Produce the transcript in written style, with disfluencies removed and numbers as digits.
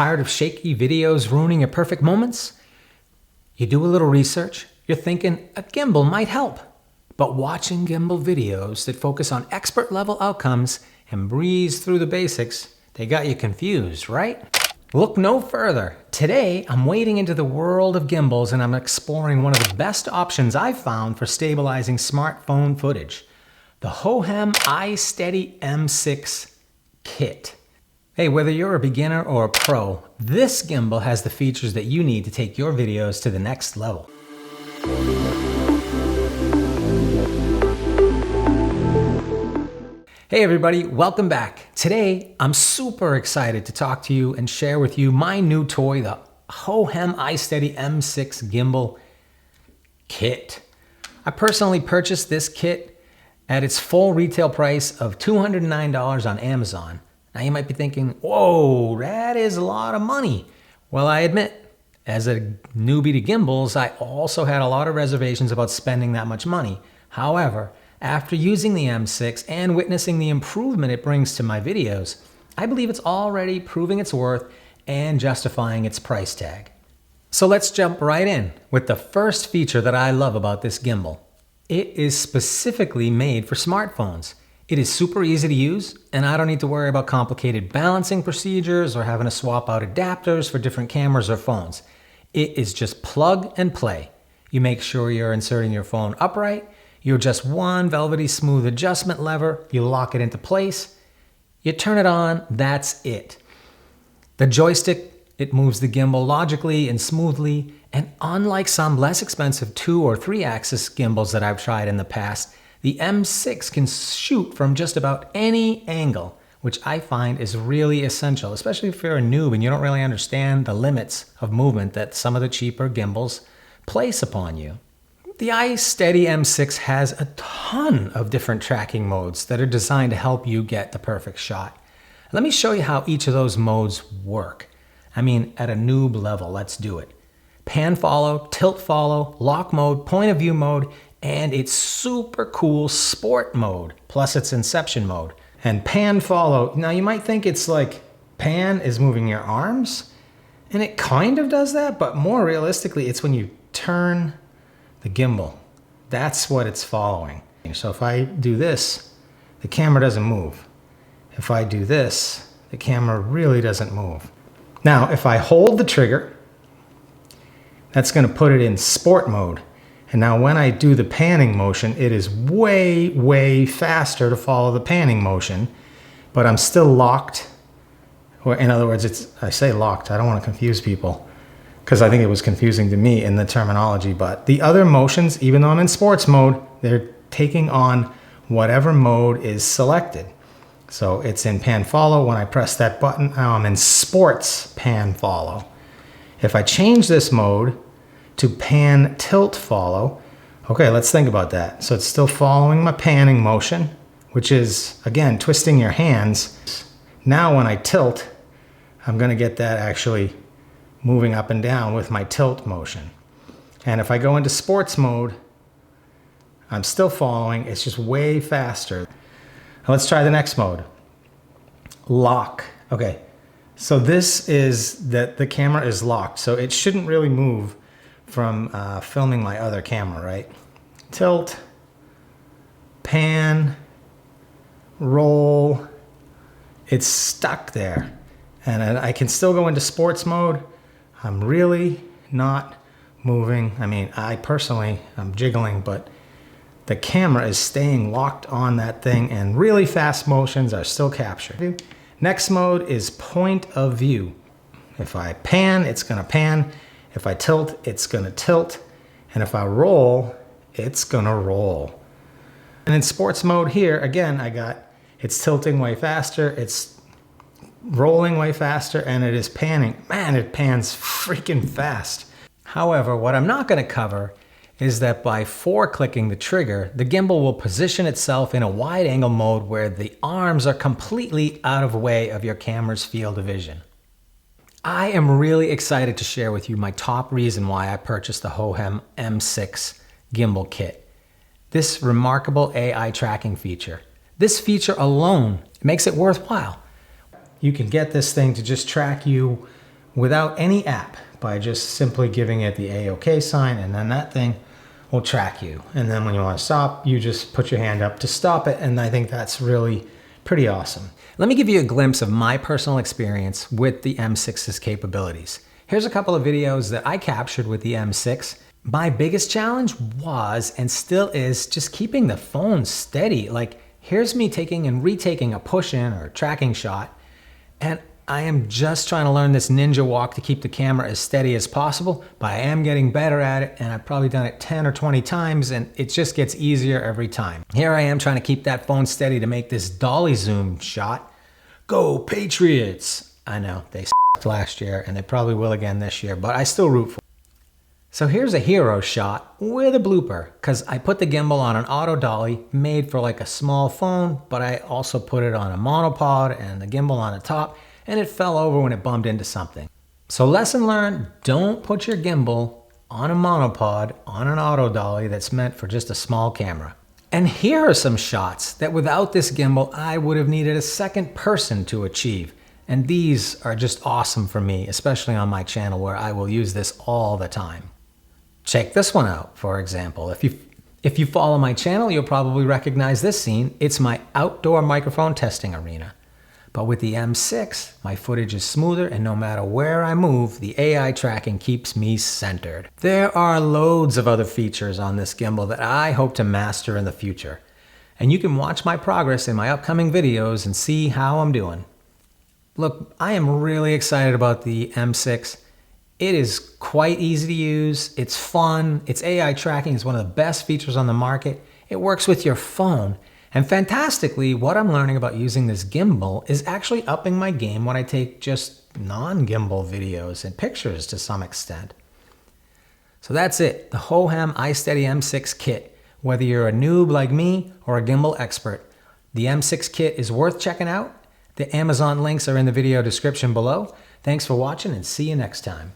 Tired of shaky videos ruining your perfect moments? You do a little research, you're thinking a gimbal might help. But watching gimbal videos that focus on expert level outcomes and breeze through the basics, they got you confused, right? Look no further. Today, I'm wading into the world of gimbals and I'm exploring one of the best options I've found for stabilizing smartphone footage. The Hohem iSteady M6 Kit. Hey, whether you're a beginner or a pro, this gimbal has the features that you need to take your videos to the next level. Hey everybody, welcome back. Today, I'm super excited to talk to you and share with you my new toy, the Hohem iSteady M6 Gimbal Kit. I personally purchased this kit at its full retail price of $209 on Amazon. Now you might be thinking, whoa, that is a lot of money. Well, I admit, as a newbie to gimbals, I also had a lot of reservations about spending that much money. However, after using the M6 and witnessing the improvement it brings to my videos, I believe it's already proving its worth and justifying its price tag. So let's jump right in with the first feature that I love about this gimbal. It is specifically made for smartphones. It is super easy to use, and I don't need to worry about complicated balancing procedures or having to swap out adapters for different cameras or phones. It is just plug and play. You make sure you're inserting your phone upright, you adjust one velvety smooth adjustment lever, you lock it into place, you turn it on, that's it. The joystick, it moves the gimbal logically and smoothly, and unlike some less expensive 2 or 3 axis gimbals that I've tried in the past, the M6 can shoot from just about any angle, which I find is really essential, especially if you're a noob and you don't really understand the limits of movement that some of the cheaper gimbals place upon you. The iSteady M6 has a ton of different tracking modes that are designed to help you get the perfect shot. Let me show you how each of those modes work. I mean, at a noob level, let's do it. Pan follow, tilt follow, lock mode, point of view mode, and its super cool sport mode, plus its inception mode. And pan follow, now you might think it's like pan is moving your arms, and it kind of does that, but more realistically, it's when you turn the gimbal. That's what it's following. So if I do this, the camera doesn't move. If I do this, the camera really doesn't move. Now, if I hold the trigger, that's gonna put it in sport mode. And now when I do the panning motion, it is way, way faster to follow the panning motion, but I'm still locked. Or in other words, I say locked, I don't wanna confuse people, because I think it was confusing to me in the terminology, but the other motions, even though I'm in sports mode, they're taking on whatever mode is selected. So it's in pan follow. When I press that button, now I'm in sports pan follow. If I change this mode to pan tilt follow, okay, let's think about that. So it's still following my panning motion, which is, again, twisting your hands. Now when I tilt, I'm gonna get that actually moving up and down with my tilt motion. And if I go into sports mode, I'm still following, it's just way faster. Now let's try the next mode. Lock. Okay, so this is that the camera is locked, so it shouldn't really move from filming my other camera, right? Tilt, pan, roll, it's stuck there. And I can still go into sports mode. I'm really not moving. I mean, I personally, I'm jiggling, but the camera is staying locked on that thing and really fast motions are still captured. Next mode is point of view. If I pan, it's gonna pan. If I tilt, it's gonna tilt. And if I roll, it's gonna roll. And in sports mode here, again, it's tilting way faster, it's rolling way faster, and it is panning. Man, it pans freaking fast. However, what I'm not gonna cover is that by clicking the trigger, the gimbal will position itself in a wide angle mode where the arms are completely out of way of your camera's field of vision. I am really excited to share with you my top reason why I purchased the Hohem M6 Gimbal Kit. This remarkable AI tracking feature. This feature alone makes it worthwhile. You can get this thing to just track you without any app by just simply giving it the A-OK sign, and then that thing will track you. And then when you want to stop, you just put your hand up to stop it, and I think that's really pretty awesome. Let me give you a glimpse of my personal experience with the M6's capabilities. Here's a couple of videos that I captured with the M6. My biggest challenge was, and still is, just keeping the phone steady. Like, here's me taking and retaking a push-in or tracking shot, and I am just trying to learn this ninja walk to keep the camera as steady as possible, but I am getting better at it, and I've probably done it 10 or 20 times, and it just gets easier every time. Here I am trying to keep that phone steady to make this dolly zoom shot. Go Patriots! I know, they s***ed last year, and they probably will again this year, but I still root for them. So here's a hero shot with a blooper, because I put the gimbal on an auto dolly made for like a small phone, but I also put it on a monopod and the gimbal on the top, and it fell over when it bumped into something. So lesson learned, don't put your gimbal on a monopod on an auto dolly that's meant for just a small camera. And here are some shots that without this gimbal, I would have needed a second person to achieve. And these are just awesome for me, especially on my channel where I will use this all the time. Check this one out, for example. If you follow my channel, you'll probably recognize this scene. It's my outdoor microphone testing arena. But with the M6, my footage is smoother, and no matter where I move, the AI tracking keeps me centered. There are loads of other features on this gimbal that I hope to master in the future. And you can watch my progress in my upcoming videos and see how I'm doing. Look, I am really excited about the M6. It is quite easy to use, it's fun, its AI tracking is one of the best features on the market, it works with your phone, and fantastically, what I'm learning about using this gimbal is actually upping my game when I take just non-gimbal videos and pictures to some extent. So that's it, the Hohem iSteady M6 kit. Whether you're a noob like me or a gimbal expert, the M6 kit is worth checking out. The Amazon links are in the video description below. Thanks for watching and see you next time.